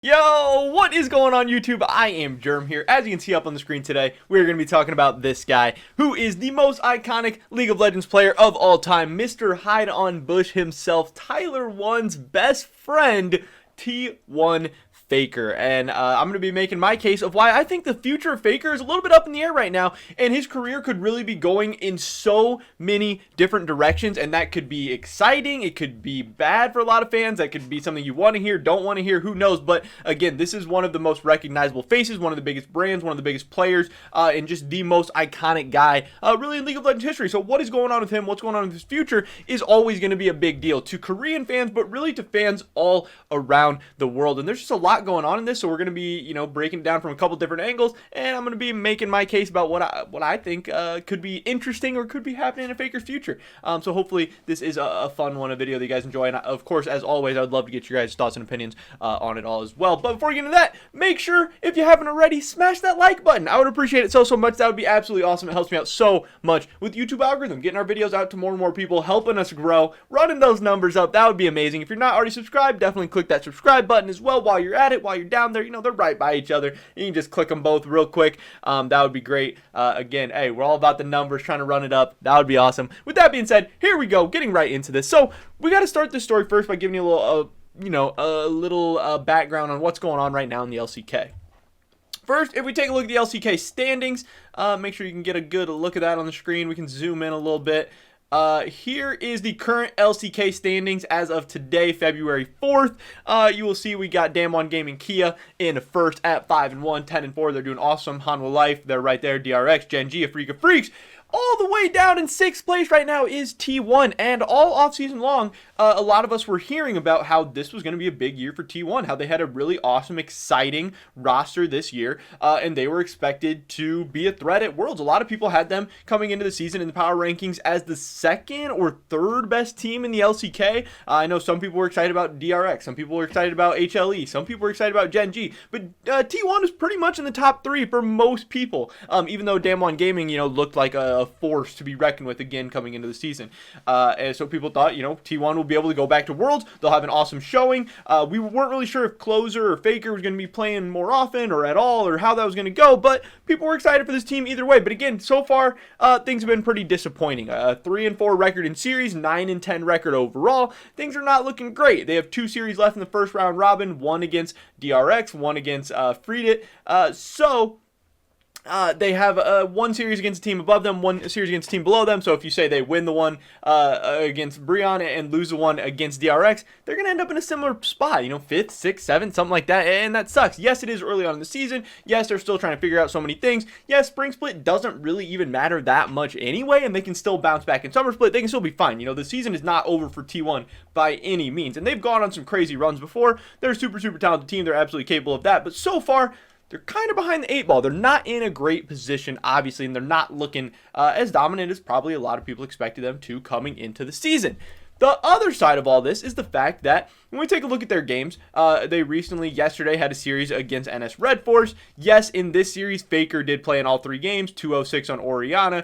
Yo, what is going on YouTube? I am Germ here. As you can see up on the screen today, we're going to be talking about this guy who is the most iconic League of Legends player of all time, Mr. Hide on Bush himself, Tyler 1's best friend, T1 Faker. And I'm going to be making my case of why I think the future of Faker is a little bit up in the air right now, and his career could really be going in so many different directions, and that could be exciting, it could be bad for a lot of fans, that could be something you want to hear, don't want to hear, who knows. But again, this is one of the most recognizable faces, one of the biggest brands, one of the biggest players, and just the most iconic guy really in League of Legends history. So what is going on with him, what's going on with his future is always going to be a big deal to Korean fans, but really to fans all around the world. And there's just a lot going on in this, so we're going to be, breaking it down from a couple different angles, and I'm going to be making my case about what I think could be interesting or could be happening in Faker's future. So hopefully this is a fun one, a video that you guys enjoy, and of course, as always, I would love to get your guys' thoughts and opinions on it all as well. But before we get into that, make sure, if you haven't already, smash that like button. I would appreciate it so much. That would be absolutely awesome. It helps me out so much with YouTube algorithm, getting our videos out to more and more people, helping us grow, running those numbers up. That would be amazing. If you're not already subscribed, definitely click that subscribe button as well while you're at it, while you're down there. They're right by each other. You can just click them both real quick. That would be great. Again, hey, we're all about the numbers, trying to run it up. That would be awesome. With that being said, here we go, getting right into this. So we got to start this story first by giving you a little background on what's going on right now in the LCK. First, if we take a look at the LCK standings, make sure you can get a good look at that on the screen. We can zoom in a little bit. Here is the current LCK standings as of today, February 4th. You will see we got Damwon Gaming Kia in first at 5-1, 10-4. They're doing awesome. Hanwha Life, they're right there. DRX, Gen G, Afrika Freaks. All the way down in 6th place right now is T1, and all offseason long, a lot of us were hearing about how this was going to be a big year for T1, how they had a really awesome, exciting roster this year, and they were expected to be a threat at Worlds. A lot of people had them coming into the season in the power rankings as the second or third best team in the LCK. I know some people were excited about DRX, some people were excited about HLE, some people were excited about Gen G, but T1 is pretty much in the top 3 for most people, even though Damwon Gaming, looked like a force to be reckoned with again coming into the season. And so people thought, T1 will be able to go back to Worlds. They'll have an awesome showing. We weren't really sure if Clozer or Faker was going to be playing more often or at all, or how that was going to go, but people were excited for this team either way. But again, so far, things have been pretty disappointing. 3-4 record in series, 9-10 record overall. Things are not looking great. They have 2 series left in the first round robin, one against DRX, one against Freedit. They have one series against a team above them, one series against a team below them. So if you say they win the one against Brion and lose the one against DRX, they're going to end up in a similar spot, 5th, 6th, 7th, something like that. And that sucks. Yes, it is early on in the season. Yes, they're still trying to figure out so many things. Yes, Spring Split doesn't really even matter that much anyway, and they can still bounce back in Summer Split. They can still be fine. The season is not over for T1 by any means. And they've gone on some crazy runs before. They're a super talented team. They're absolutely capable of that. But so far, they're kind of behind the 8 ball. They're not in a great position, obviously, and they're not looking as dominant as probably a lot of people expected them to coming into the season. The other side of all this is the fact that when we take a look at their games, they recently, yesterday, had a series against NS Red Force. Yes, in this series, Faker did play in all 3 games, 206 on Orianna.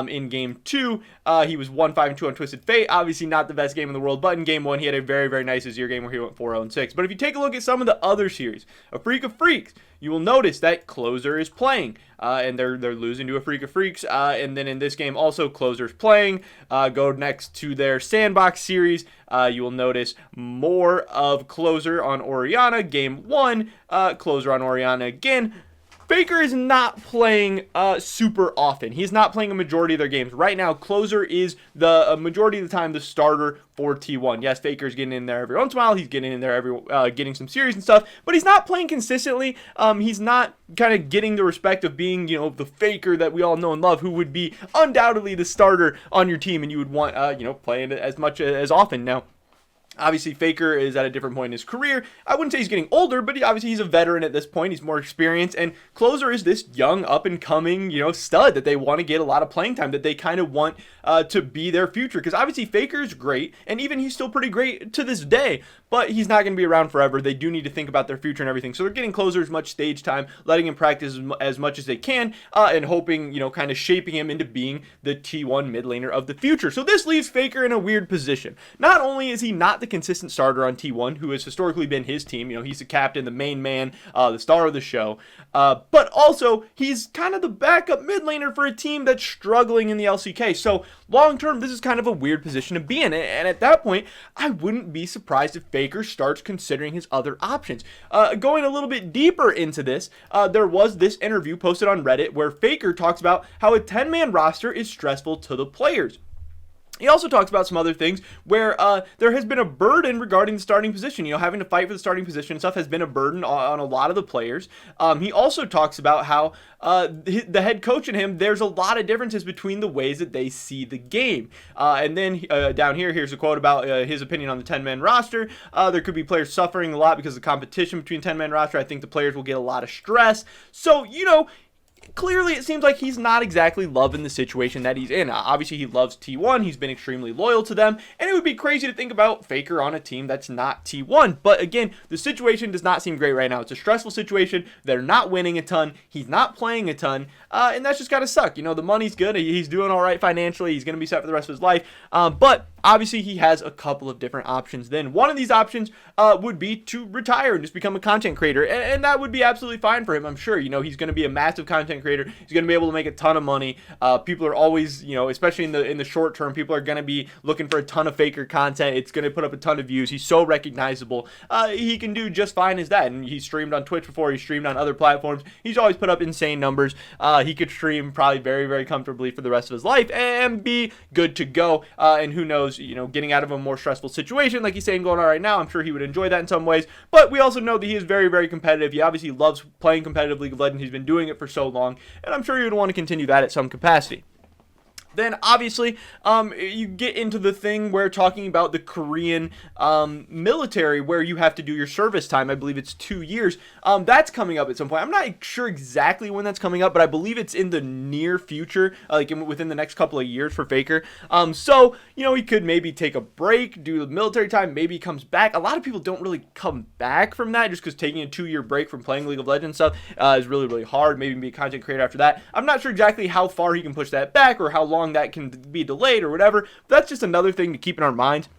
In Game 2, he was 1-5-2 on Twisted Fate. Obviously not the best game in the world, but in Game 1, he had a very nice Azir game where he went 4-0-6. But if you take a look at some of the other series, Afrika Freaks, you will notice that Clozer is playing, and they're losing to Afrika Freaks, and then in this game also Clozer's playing. Go next to their Sandbox series, you will notice more of Clozer on Orianna. Game 1, Clozer on Orianna again. Faker is not playing super often. He's not playing a majority of their games. Right now, Clozer is the majority of the time the starter for T1. Yes, Faker's getting in there every once in a while. He's getting in there getting some series and stuff, but he's not playing consistently. He's not kind of getting the respect of being, the Faker that we all know and love, who would be undoubtedly the starter on your team, and you would want, playing as much as often. Now, obviously, Faker is at a different point in his career. I wouldn't say he's getting older, but he's a veteran at this point. He's more experienced, and Clozer is this young, up-and-coming, stud that they want to get a lot of playing time, that they kind of want to be their future. Because obviously, Faker is great, and even he's still pretty great to this day. but he's not going to be around forever. They do need to think about their future and everything. So they're getting Clozer as much stage time, letting him practice as much as they can, and hoping, kind of shaping him into being the T1 mid laner of the future. So this leaves Faker in a weird position. Not only is he not the consistent starter on T1, who has historically been his team, he's the captain, the main man, the star of the show, but also he's kind of the backup mid laner for a team that's struggling in the LCK. So long term, this is kind of a weird position to be in, and at that point, I wouldn't be surprised if Faker starts considering his other options. Going a little bit deeper into this, there was this interview posted on Reddit where Faker talks about how a 10-man roster is stressful to the players. He also talks about some other things where there has been a burden regarding the starting position. Having to fight for the starting position and stuff has been a burden on a lot of the players. He also talks about how the head coach and him, there's a lot of differences between the ways that they see the game. And then down here's a quote about his opinion on the 10-man roster. There could be players suffering a lot because of the competition between 10-man roster. I think the players will get a lot of stress. So, clearly it seems like he's not exactly loving the situation that he's in. Obviously he loves T1, he's been extremely loyal to them, and it would be crazy to think about Faker on a team that's not T1. But again, the situation does not seem great right now. It's a stressful situation. They're not winning a ton, he's not playing a ton, and that's just gotta suck. The money's good, he's doing all right financially, he's gonna be set for the rest of his life, but obviously he has a couple of different options. Then one of these options would be to retire and just become a content creator, and that would be absolutely fine for him, I'm sure. He's going to be a massive content creator, he's going to be able to make a ton of money. People are always, especially in the short term, people are going to be looking for a ton of Faker content. It's going to put up a ton of views. He's so recognizable. He can do just fine as that, and he's streamed on Twitch before, he's streamed on other platforms, he's always put up insane numbers. He could stream probably very, very comfortably for the rest of his life and be good to go, and who knows, getting out of a more stressful situation like he's saying going on right now, I'm sure he would enjoy that in some ways. But we also know that he is very, very competitive. He obviously loves playing competitive League of Legends. He's been doing it for so long, and I'm sure he would want to continue that at some capacity. Then obviously you get into the thing where talking about the Korean military, where you have to do your service time. I believe it's 2 years. That's coming up at some point. I'm not sure exactly when that's coming up, but I believe it's in the near future, within the next couple of years for Faker. So he could maybe take a break, do the military time, maybe he comes back. A lot of people don't really come back from that, just because taking a 2-year break from playing League of Legends stuff is really, really hard. Maybe be a content creator after that. I'm not sure exactly how far he can push that back or how long that can be delayed or whatever. But that's just another thing to keep in our minds.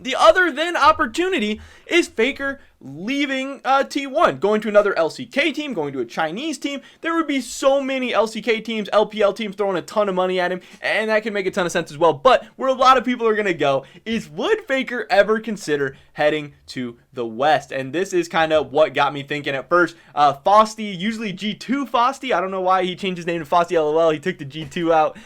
The other then opportunity is Faker leaving T1, going to another LCK team, going to a Chinese team. There would be so many LCK teams, LPL teams throwing a ton of money at him, and that can make a ton of sense as well. But where a lot of people are going to go is, would Faker ever consider heading to the West? And this is kind of what got me thinking at first. Fausty, usually G2 Fausty. I don't know why he changed his name to Fausty LOL. He took the G2 out.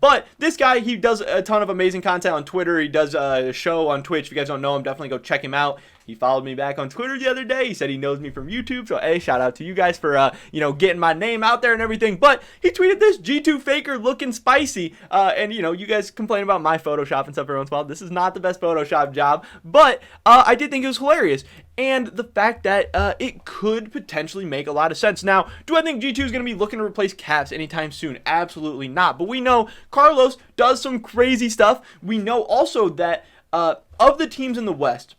But this guy, he does a ton of amazing content on Twitter. He does a show on Twitch. If you guys don't know him, definitely go check him out. He followed me back on Twitter the other day. He said he knows me from YouTube. So, hey, shout out to you guys for, getting my name out there and everything. But he tweeted this, G2 Faker looking spicy. And, you guys complain about my Photoshop and stuff every once in a while. This is not the best Photoshop job. But I did think it was hilarious. And the fact that it could potentially make a lot of sense. Now, do I think G2 is going to be looking to replace Caps anytime soon? Absolutely not. But we know Carlos does some crazy stuff. We know also that of the teams in the West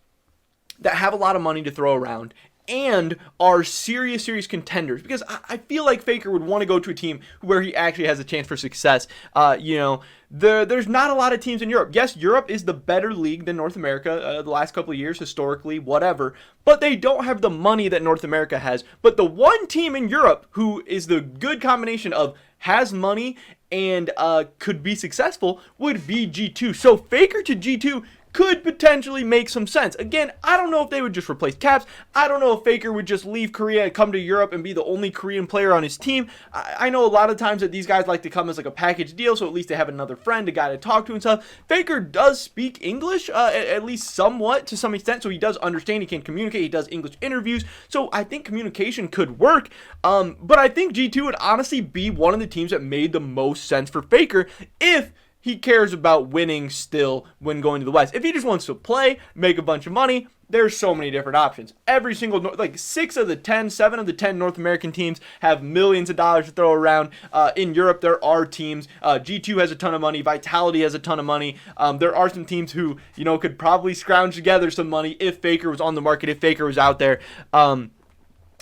that have a lot of money to throw around and are serious contenders, because I feel like Faker would want to go to a team where he actually has a chance for success. There's not a lot of teams in Europe. Yes, Europe is the better league than North America the last couple of years, historically, whatever, but they don't have the money that North America has. But the one team in Europe who is the good combination of has money and could be successful would be G2. So Faker to G2 could potentially make some sense. Again, I don't know if they would just replace Caps. I don't know if Faker would just leave Korea and come to Europe and be the only Korean player on his team. I know a lot of times that these guys like to come as like a package deal, so at least they have another friend, a guy to talk to and stuff. Faker does speak English, at least somewhat, to some extent, so he does understand, he can communicate, he does English interviews, so I think communication could work, but I think G2 would honestly be one of the teams that made the most sense for Faker if he cares about winning still when going to the West. If he just wants to play, make a bunch of money, there's so many different options. Every single, like 7 of the 10 North American teams have millions of dollars to throw around. In Europe, there are teams. G2 has a ton of money. Vitality has a ton of money. There are some teams who, could probably scrounge together some money if Faker was on the market, if Faker was out there.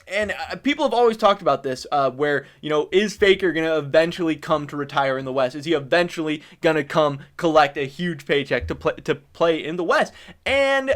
And people have always talked about this, where, is Faker going to eventually come to retire in the West? Is he eventually going to come collect a huge paycheck to play in the West? And,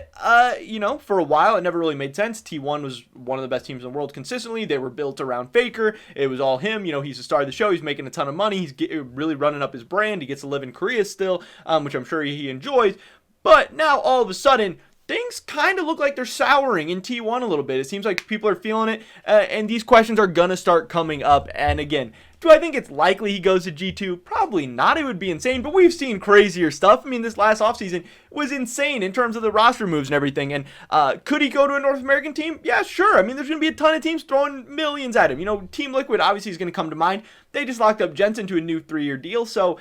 for a while, it never really made sense. T1 was one of the best teams in the world consistently. They were built around Faker. It was all him. He's the star of the show. He's making a ton of money. He's really running up his brand. He gets to live in Korea still, which I'm sure he enjoys. But now, all of a sudden, things kind of look like they're souring in T1 a little bit. It seems like people are feeling it, and these questions are going to start coming up. And again, do I think it's likely he goes to G2? Probably not. It would be insane, but we've seen crazier stuff. I mean, this last offseason was insane in terms of the roster moves and everything. And could he go to a North American team? Yeah, sure. I mean, there's going to be a ton of teams throwing millions at him. Team Liquid obviously is going to come to mind. They just locked up Jensen to a new 3-year deal, so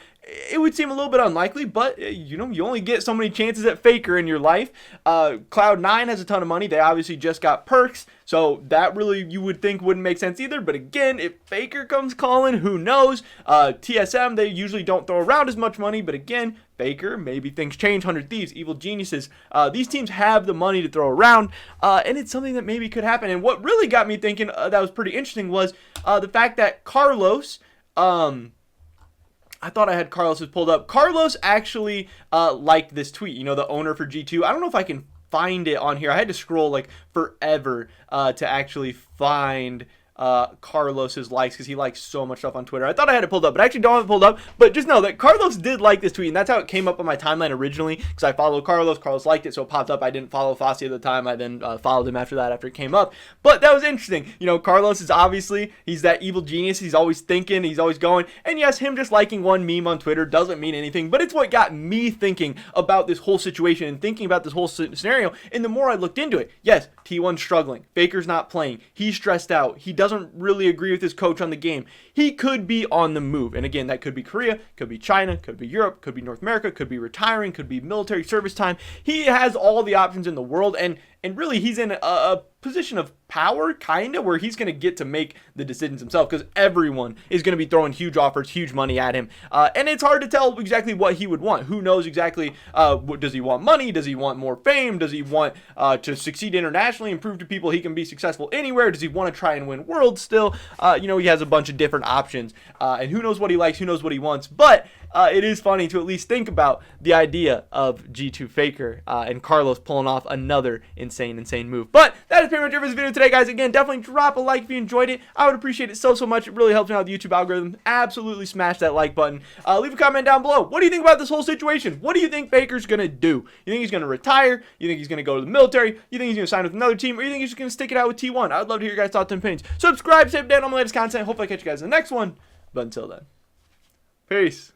it would seem a little bit unlikely, but, you only get so many chances at Faker in your life. Cloud9 has a ton of money. They obviously just got perks, so that really, you would think, wouldn't make sense either. But again, if Faker comes calling, who knows? TSM, they usually don't throw around as much money, but again, Faker, maybe things change. 100 Thieves, Evil Geniuses. These teams have the money to throw around, and it's something that maybe could happen. And what really got me thinking that was pretty interesting was the fact that Carlos, I thought I had Carlos's pulled up. Carlos actually liked this tweet, the owner for G2. I don't know if I can find it on here. I had to scroll like forever to actually find Carlos's likes, because he likes so much stuff on Twitter. I thought I had it pulled up, but I actually don't have it pulled up. But just know that Carlos did like this tweet, and that's how it came up on my timeline originally, because I followed Carlos. Carlos liked it, so it popped up. I didn't follow Fossey at the time. I then followed him after it came up. But that was interesting. Carlos is obviously, he's that evil genius. He's always thinking, he's always going. And yes, him just liking one meme on Twitter doesn't mean anything, but it's what got me thinking about this whole situation and thinking about this whole scenario. And the more I looked into it, yes, T1's struggling. Faker's not playing. He's stressed out. He doesn't really agree with his coach on the game. He could be on the move. And again, that could be Korea, could be China, could be Europe, could be North America, could be retiring, could be military service time. He has all the options in the world, and really he's in a position of power, kind of, where he's going to get to make the decisions himself, because everyone is going to be throwing huge offers, huge money at him. And it's hard to tell exactly what he would want. Who knows exactly, does he want money? Does he want more fame? Does he want to succeed internationally and prove to people he can be successful anywhere? Does he want to try and win worlds still? He has a bunch of different options, and who knows what he likes, who knows what he wants. But it is funny to at least think about the idea of G2 Faker and Carlos pulling off another insane move. But that is pretty much it for this video today, guys. Again, definitely drop a like if you enjoyed it. I would appreciate it so much. It really helps me out with the YouTube algorithm. Absolutely smash that like button. Leave a comment down below. What do you think about this whole situation? What do you think Faker's going to do? You think he's going to retire? You think he's going to go to the military? You think he's going to sign with another team? Or you think he's just going to stick it out with T1? I would love to hear your guys' thoughts and opinions. Subscribe, save down on my latest content. Hopefully I catch you guys in the next one. But until then, peace.